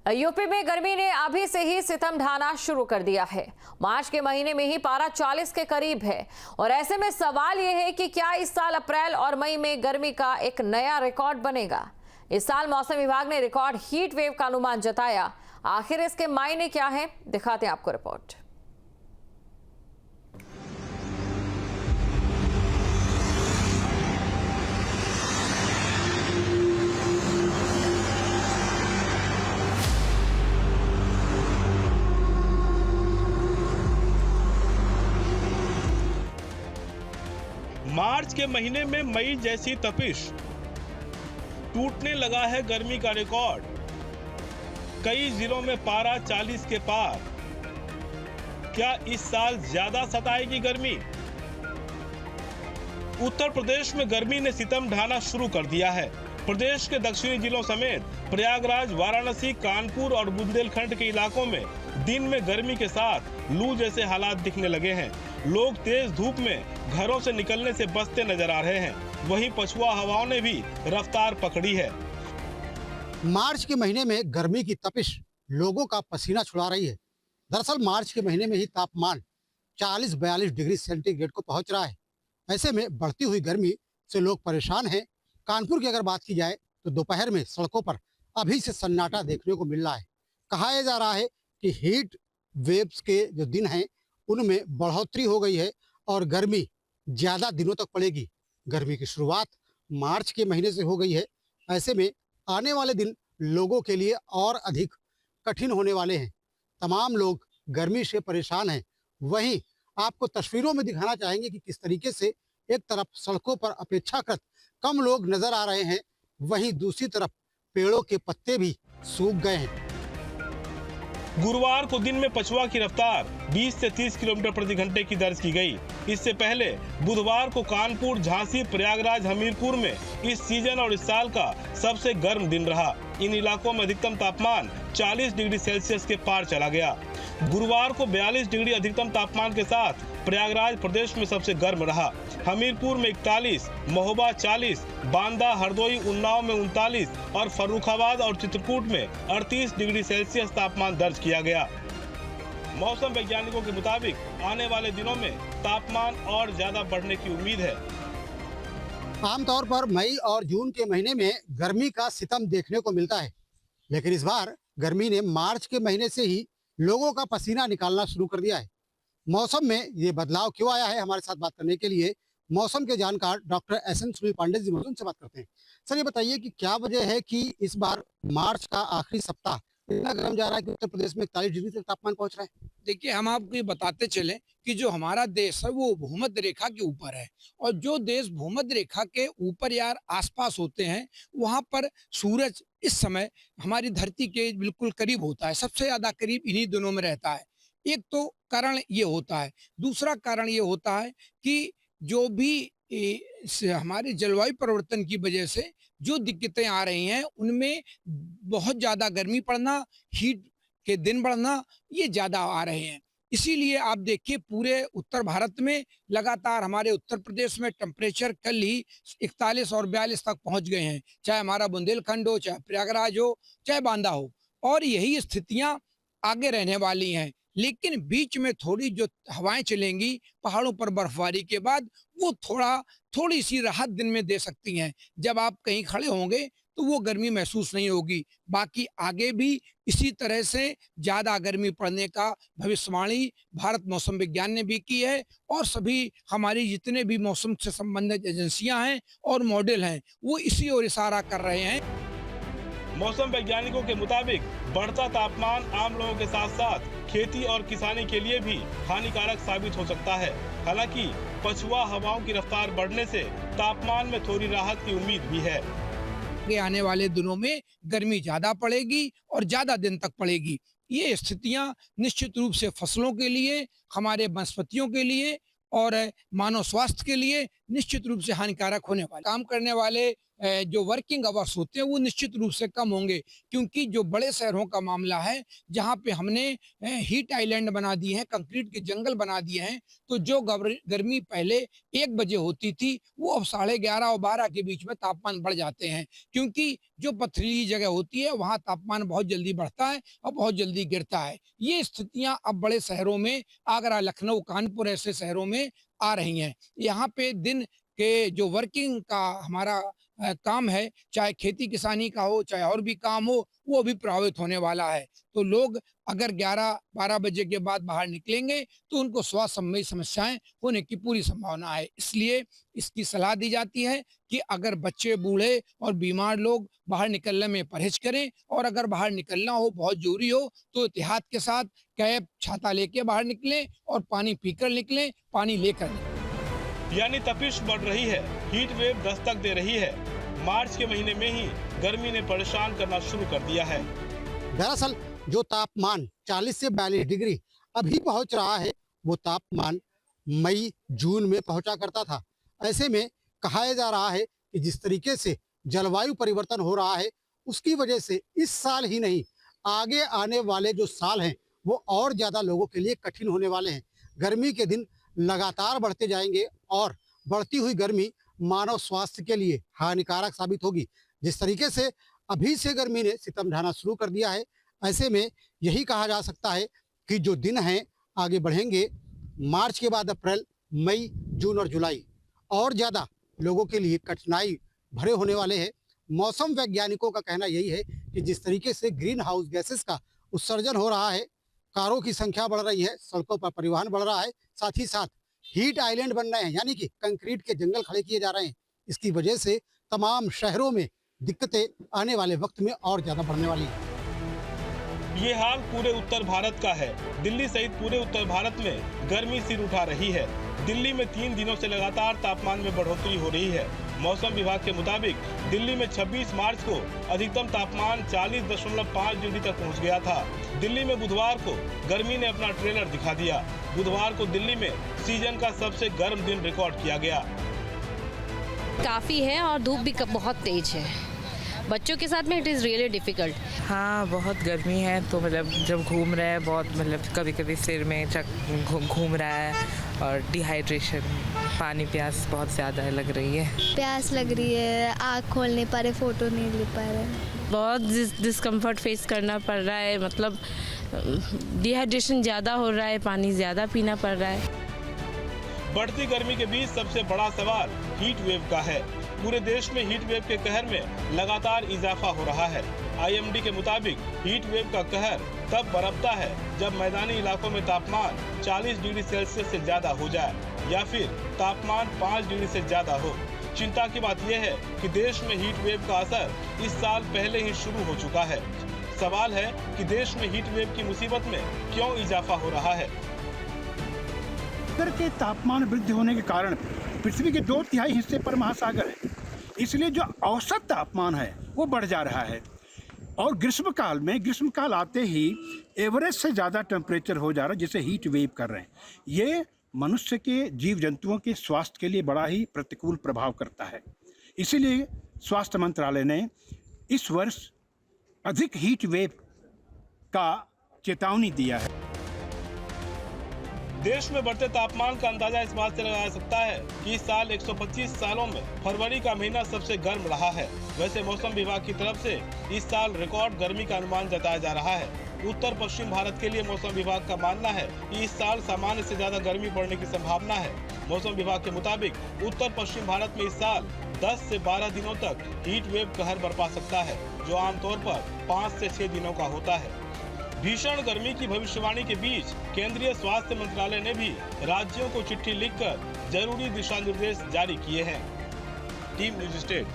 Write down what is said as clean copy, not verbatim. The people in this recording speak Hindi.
यूपी में गर्मी ने अभी से ही सितम ढाना शुरू कर दिया है। मार्च के महीने में ही पारा 40 के करीब है और ऐसे में सवाल यह है कि क्या इस साल अप्रैल और मई में गर्मी का एक नया रिकॉर्ड बनेगा। इस साल मौसम विभाग ने रिकॉर्ड हीट वेव का अनुमान जताया। आखिर इसके मायने क्या है, दिखाते हैं आपको रिपोर्ट। मार्च के महीने में मई जैसी तपिश, टूटने लगा है गर्मी का रिकॉर्ड। कई जिलों में पारा 40 के पार। क्या इस साल ज्यादा सताएगी गर्मी? उत्तर प्रदेश में गर्मी ने सितम ढाना शुरू कर दिया है। प्रदेश के दक्षिणी जिलों समेत प्रयागराज, वाराणसी, कानपुर और बुंदेलखंड के इलाकों में दिन में गर्मी के साथ लू जैसे हालात दिखने लगे हैं। लोग तेज धूप में घरों से निकलने से बचते नजर आ रहे हैं। वहीं पछुआ हवाओं ने भी रफ्तार पकड़ी है। मार्च के महीने में गर्मी की तपिश लोगों का पसीना छुड़ा रही है। दरअसल मार्च के महीने में ही तापमान 40-42 डिग्री सेंटीग्रेड को पहुंच रहा है। ऐसे में बढ़ती हुई गर्मी से लोग परेशान हैं। कानपुर की अगर बात की जाए तो दोपहर में सड़कों पर अभी से सन्नाटा देखने को मिल रहा है। कहा जा रहा है कि हीट वेव्स के जो दिन हैं उनमें बढ़ोतरी हो गई है और गर्मी ज़्यादा दिनों तक पड़ेगी। गर्मी की शुरुआत मार्च के महीने से हो गई है। ऐसे में आने वाले दिन लोगों के लिए और अधिक कठिन होने वाले हैं। तमाम लोग गर्मी से परेशान हैं। वहीं आपको तस्वीरों में दिखाना चाहेंगे कि किस तरीके से एक तरफ सड़कों पर अपेक्षाकृत कम लोग नजर आ रहे हैं, वहीं दूसरी तरफ पेड़ों के पत्ते भी सूख गए हैं। गुरुवार को दिन में पछुआ की रफ्तार 20 से 30 किलोमीटर प्रति घंटे की दर्ज की गई। इससे पहले बुधवार को कानपुर, झांसी, प्रयागराज, हमीरपुर में इस सीजन और इस साल का सबसे गर्म दिन रहा। इन इलाकों में अधिकतम तापमान 40 डिग्री सेल्सियस के पार चला गया। गुरुवार को 42 डिग्री अधिकतम तापमान के साथ प्रयागराज प्रदेश में सबसे गर्म रहा। हमीरपुर में 41, महोबा 40, बांदा, हरदोई, उन्नाव में 39 और फर्रुखाबाद और चित्रकूट में 38 डिग्री सेल्सियस तापमान दर्ज किया गया। मौसम वैज्ञानिकों के मुताबिक आने वाले दिनों में तापमान और ज्यादा बढ़ने की उम्मीद है। आमतौर पर मई और जून के महीने में गर्मी का सितम देखने को मिलता है, लेकिन इस बार गर्मी ने मार्च के महीने से ही लोगों का पसीना निकालना शुरू कर दिया है। मौसम में ये बदलाव क्यों आया है, हमारे साथ बात करने के लिए मौसम के जानकार doctor S N Sunil Pandey ji मौजूद से बात करते हैं। सर, ये बताइए कि क्या वजह है कि इस बार मार्च का आखिरी सप्ताह इतना गर्म जा रहा है कि उत्तर प्रदेश में 41 डिग्री तक तापमान पहुंच रहा है? देखिए, हम आपको ये बताते चलें कि जो हमारा देश है वो भूमध्य रेखा के ऊपर है और जो देश भूमध्य रेखा के ऊपर या आसपास होते हैं वहां पर सूरज इस समय हमारी धरती के बिल्कुल करीब होता है, सबसे ज्यादा करीब इन्हीं दिनों में रहता है। एक तो कारण ये होता है। दूसरा कारण ये होता है कि जो भी हमारे जलवायु परिवर्तन की वजह से जो दिक्कतें आ रही हैं उनमें बहुत ज्यादा गर्मी पड़ना, हीट के दिन बढ़ना, ये ज्यादा आ रहे हैं। इसीलिए आप देखिए पूरे उत्तर भारत में लगातार हमारे उत्तर प्रदेश में टेम्परेचर कल ही 41 और 42 तक पहुंच गए हैं, चाहे हमारा बुंदेलखंड हो, चाहे प्रयागराज हो, चाहे बांदा हो, और यही स्थितियां आगे रहने वाली हैं। लेकिन बीच में थोड़ी जो हवाएं चलेंगी पहाड़ों पर बर्फबारी के बाद, वो थोड़ी सी राहत दिन में दे सकती हैं। जब आप कहीं खड़े होंगे तो वो गर्मी महसूस नहीं होगी। बाकी आगे भी इसी तरह से ज्यादा गर्मी पड़ने का भविष्यवाणी भारत मौसम विज्ञान ने भी की है और सभी हमारी जितने भी मौसम से संबंधित एजेंसियां हैं और मॉडल हैं वो इसी ओर इशारा कर रहे हैं। मौसम वैज्ञानिकों के मुताबिक बढ़ता तापमान आम लोगों के साथ साथ खेती और किसानी के लिए भी हानिकारक साबित हो सकता है। हालांकि पछुआ हवाओं की रफ्तार बढ़ने से तापमान में थोड़ी राहत की उम्मीद भी है। आगे आने वाले दिनों में गर्मी ज्यादा पड़ेगी और ज्यादा दिन तक पड़ेगी। ये स्थितियां निश्चित रूप से फसलों के लिए, हमारे वनस्पतियों के लिए और मानव स्वास्थ्य के लिए निश्चित रूप से हानिकारक होने वाले। काम करने वाले जो वर्किंग आवर्स होते हैं वो निश्चित रूप से कम होंगे, क्योंकि जो बड़े शहरों का मामला है जहाँ पे हमने हीट आइलैंड बना दिए हैं, कंक्रीट के जंगल बना दिए हैं, तो जो गर्मी पहले 1 बजे होती थी वो अब 11:30 और 12 के बीच में तापमान बढ़ जाते हैं, क्योंकि जो पथरीली जगह होती है वहाँ तापमान बहुत जल्दी बढ़ता है और बहुत जल्दी गिरता है। ये स्थितियाँ अब बड़े शहरों में, आगरा, लखनऊ, कानपुर ऐसे शहरों में आ रही हैं। यहाँ पे दिन के जो वर्किंग का हमारा काम है, चाहे खेती किसानी का हो, चाहे और भी काम हो, वो भी प्रभावित होने वाला है। तो लोग अगर 11-12 बजे के बाद बाहर निकलेंगे तो उनको स्वास्थ्य संबंधी समस्याएं होने की पूरी संभावना है। इसलिए इसकी सलाह दी जाती है कि अगर बच्चे, बूढ़े और बीमार लोग बाहर निकलने में परहेज करें, और अगर बाहर निकलना हो, बहुत जरूरी हो, तो एहतियात के साथ कैप, छाता लेके बाहर निकलें और पानी पीकर निकलें, पानी लेकर निकलें। यानी तपिश बढ़ रही है, हीट वेव दस्तक दे रही है। मार्च के महीने में ही गर्मी ने परेशान करना शुरू कर दिया है। दरअसल जो तापमान 40 से 42 डिग्री अभी पहुंच रहा है, वो तापमान मई जून में पहुंचा करता था। ऐसे में कहा जा रहा है कि जिस तरीके से जलवायु परिवर्तन हो रहा है, उसकी वजह से इस साल ही नहीं, आगे आने वाले जो साल हैं वो और ज़्यादा लोगों के लिए कठिन होने वाले हैं। गर्मी के दिन लगातार बढ़ते जाएंगे और बढ़ती हुई गर्मी मानव स्वास्थ्य के लिए हानिकारक साबित होगी। जिस तरीके से अभी से गर्मी ने सितम ढाना शुरू कर दिया है, ऐसे में यही कहा जा सकता है कि जो दिन हैं आगे बढ़ेंगे। मार्च के बाद अप्रैल, मई, जून और जुलाई और ज़्यादा लोगों के लिए कठिनाई भरे होने वाले हैं। मौसम वैज्ञानिकों का कहना यही है कि जिस तरीके से ग्रीन हाउस गैसेस का उत्सर्जन हो रहा है, कारों की संख्या बढ़ रही है, सड़कों पर परिवहन बढ़ रहा है, साथ ही साथ हीट आइलैंड बन रहे हैं, यानी कि कंक्रीट के जंगल खड़े किए जा रहे हैं। इसकी वजह से तमाम शहरों में दिक्कतें आने वाले वक्त में और ज़्यादा बढ़ने वाली हैं। ये हाल पूरे उत्तर भारत का है। दिल्ली सहित पूरे उत्तर भारत में गर्मी सिर उठा रही है। दिल्ली में 3 दिनों से लगातार तापमान में बढ़ोतरी हो रही है। मौसम विभाग के मुताबिक दिल्ली में 26 मार्च को अधिकतम तापमान 40.5 डिग्री तक पहुंच गया था। दिल्ली में बुधवार को गर्मी ने अपना ट्रेलर दिखा दिया। बुधवार को दिल्ली में सीजन का सबसे गर्म दिन रिकॉर्ड किया गया। काफ़ी है और धूप भी बहुत तेज है। बच्चों के साथ में इट इज़ रियली डिफ़िकल्ट। हाँ, बहुत गर्मी है, तो मतलब जब घूम रहे हैं बहुत, मतलब कभी कभी सिर में घूम रहा है और डिहाइड्रेशन, पानी प्यास बहुत ज़्यादा लग रही है। प्यास लग रही है, आँख खोल नहीं पा रहे, फ़ोटो नहीं ले पा रहे। बहुत डिस्कम्फर्ट फेस करना पड़ रहा है, मतलब डिहाइड्रेशन ज़्यादा हो रहा है, पानी ज़्यादा पीना पड़ रहा है। बढ़ती गर्मी के बीच सबसे बड़ा सवाल हीट वेव का है। पूरे देश में हीट वेव के कहर में लगातार इजाफा हो रहा है। आईएमडी के मुताबिक हीट वेव का कहर तब बरपता है जब मैदानी इलाकों में तापमान 40 डिग्री सेल्सियस से ज्यादा हो जाए या फिर तापमान 5 डिग्री से ज्यादा हो। चिंता की बात यह है कि देश में हीट वेव का असर इस साल पहले ही शुरू हो चुका है। सवाल है कि देश में हीट वेव की मुसीबत में क्यों इजाफा हो रहा है। सागर के तापमान वृद्धि होने के कारण पृथ्वी के 2/3 हिस्से पर महासागर है, इसलिए जो औसत तापमान है वो बढ़ जा रहा है। और ग्रीष्मकाल आते ही एवरेज से ज़्यादा टेम्परेचर हो जा रहा है, जिसे हीट वेव कर रहे हैं। ये मनुष्य के, जीव जंतुओं के स्वास्थ्य के लिए बड़ा ही प्रतिकूल प्रभाव करता है। इसीलिए स्वास्थ्य मंत्रालय ने इस वर्ष अधिक हीट वेव का चेतावनी दिया है। देश में बढ़ते तापमान का अंदाजा इस बात से लगाया जा सकता है कि इस साल 125 सालों में फरवरी का महीना सबसे गर्म रहा है। वैसे मौसम विभाग की तरफ से इस साल रिकॉर्ड गर्मी का अनुमान जताया जा रहा है। उत्तर पश्चिम भारत के लिए मौसम विभाग का मानना है कि इस साल सामान्य से ज्यादा गर्मी पड़ने की संभावना है। मौसम विभाग के मुताबिक उत्तर पश्चिम भारत में इस साल 10 से 12 दिनों तक हीट वेव कहर बरपा सकता है, जो आमतौर पर 5 से 6 दिनों का होता है। भीषण गर्मी की भविष्यवाणी के बीच केंद्रीय स्वास्थ्य मंत्रालय ने भी राज्यों को चिट्ठी लिखकर जरूरी दिशा निर्देश जारी किए हैं। Team news state.